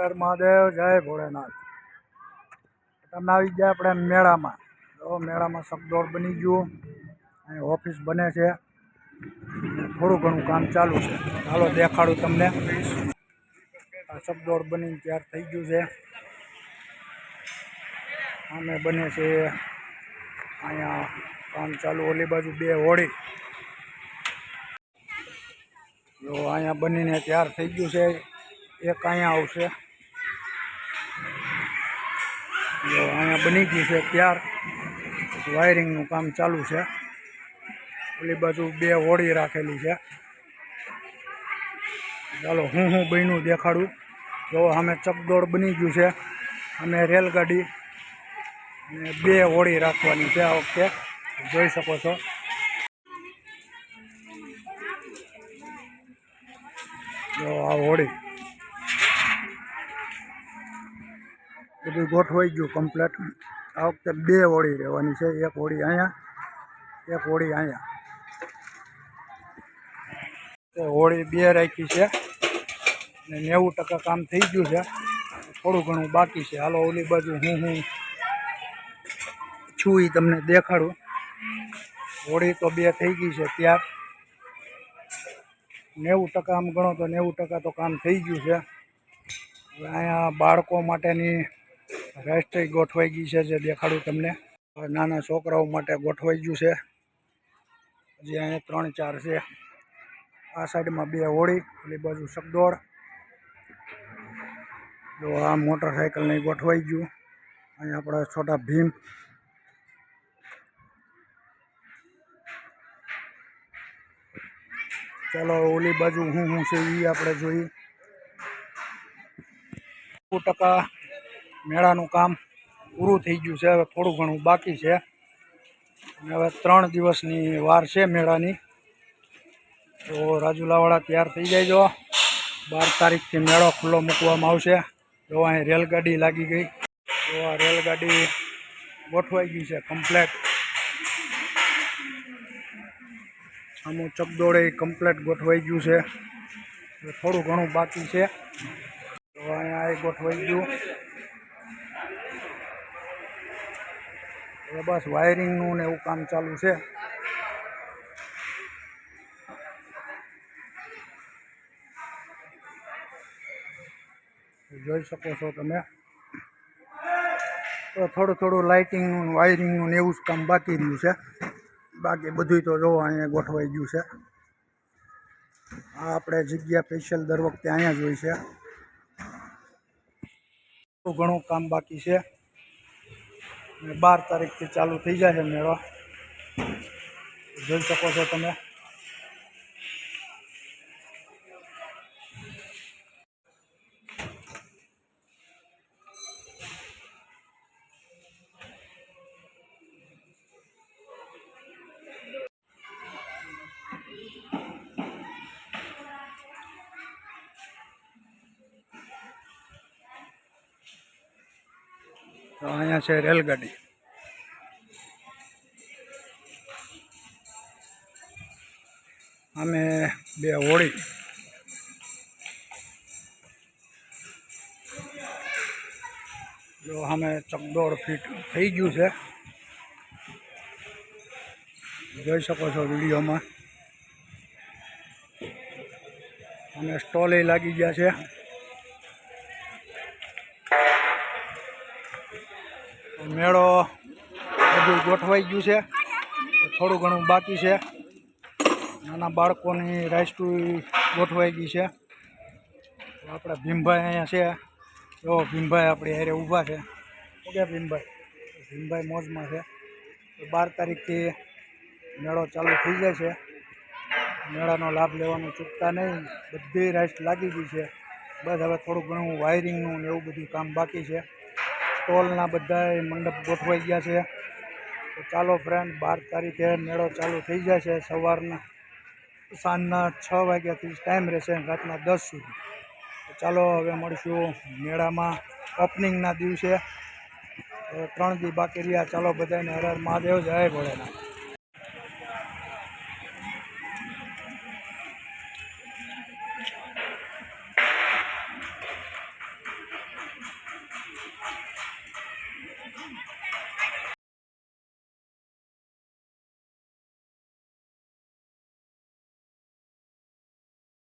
હર મહાદેવ, જય ભોળેનાથ। તમે આવી ગયા આપણે મેળામાં। તો મેળામાં સગદોડ બની ગયું, અહીં ઓફિસ બને છે, થોડું ઘણું કામ ચાલુ છે। ચાલો દેખાડું તમને। આ સગદોડ બની તૈયાર થઈ ગયું છે। આમે બને છે, અહીંયા કામ ચાલુ। ઓલી બાજુ બે હોળી, જો અહીંયા બનીને તૈયાર થઈ ગયું છે। એક અહીંયા આવશે, જો અહીંયા બની ગયું છે તૈયાર। વાયરિંગનું કામ ચાલુ છે। ઓલી બાજુ બે હોળી રાખેલી છે। ચાલો હું બન્યું દેખાડું। જો અમે ચકદોડ બની ગયું છે, અમે રેલગાડી અને બે હોળી રાખવાની છે આ વખતે, જોઈ શકો છો। જો આ હોળી બધું ગોઠવાઈ ગયું કમ્પ્લેટ। આ વખતે બે હોળી રહેવાની છે, એક હોળી અહીંયા, એક હોળી અહીંયા। હોળી બે રાખી છે ને 90% કામ થઈ ગયું છે, થોડું ઘણું બાકી છે। હાલો ઓલી બાજુ હું છું એ તમને દેખાડું। હોળી તો બે થઈ ગઈ છે તૈયાર, 90% આમ ગણો તો 90% તો કામ થઈ ગયું છે। હવે અહીંયા બાળકો માટેની રાષ્ટ્રીય ગોઠવાઈ ગઈ છે, જે દેખાડું તમને। નાના છોકરાઓ માટે ગોઠવાઈ ગયું છે, હજી અહીંયા 3-4 છે। આ સાઈડમાં બે હોળી, ઓલી બાજુ સગદોડ। જો આ મોટરસાઇકલને ગોઠવાઈ ગયું। અહીંયા આપણા છોટા ભીમ, ચાલો ઓલી બાજુ હું છે એ આપણે જોઈએ। 90% મેળાનું કામ પૂરું થઈ ગયું છે, હવે થોડું ઘણું બાકી છે। અને હવે 3 દિવસની વાર છે મેળાની। તો રાજુલાવાળા તૈયાર થઈ જાય। 12 તારીખથી મેળો ખુલ્લો મૂકવામાં આવશે। જો અહીં રેલગાડી લાગી ગઈ, તો આ રેલગાડી ગોઠવાઈ ગઈ છે કમ્પ્લેટ। આમું ચકદોડે કમ્પ્લેટ ગોઠવાઈ ગયું છે, થોડું ઘણું બાકી છે। તો અહીંયા ગોઠવાઈ ગયું, હવે બસ વાયરિંગનું ને એવું કામ ચાલુ છે। જોઈ શકો છો તમે। તો થોડું લાઇટિંગનું, વાયરિંગનું ને એવું જ કામ બાકી રહ્યું છે, બાકી બધું તો જો અહીંયા ગોઠવાઈ ગયું છે। આ આપણે જગ્યા સ્પેશિયલ દર વખતે અહીંયા જ હોય છે। થોડું ઘણું કામ બાકી છે, 12 તારીખથી ચાલુ થઈ જશે મેળો, જોઈ શકો છો તમે। તો અહીંયા છે રેલગાડી, અમે બે હોળી, જો અમે ચકદોડ ફીટ થઈ ગયું છે, જોઈ શકો છો વિડીયોમાં। અને સ્ટોલે લાગી ગયા છે। મેળો બધું ગોઠવાઈ ગયું છે, થોડું ઘણું બાકી છે। નાના બાળકોની રાષ્ટ્રીય ગોઠવાઈ ગઈ છે। આપણા ભીમભાઈ અહીંયા છે, જો ભીમભાઈ આપણી હારે ઊભા છે। ઓકે ભીમભાઈ મોજમાં છે। 12 તારીખથી મેળો ચાલુ થઈ જાય છે, મેળાનો લાભ લેવાનું ચૂકતા નહીં। બધી રાઈડ લાગી ગઈ છે, બસ હવે થોડું ઘણું વાયરિંગનું ને એવું બધું કામ બાકી છે। સ્ટોલના બધા મંડપ ગોઠવાઈ ગયા છે। તો ચાલો ફ્રેન્ડ, 12 તારીખે મેળો ચાલુ થઈ જાય છે। સાંજના 6 વાગ્યાથી ટાઈમ રહેશે, રાતના 10 સુધી। તો ચાલો હવે મળીશું મેળામાં ઓપનિંગના દિવસે। 3 દી બાકી રહ્યા। ચાલો બધાને હર હર મહાદેવ, જય ભોળેનાથ।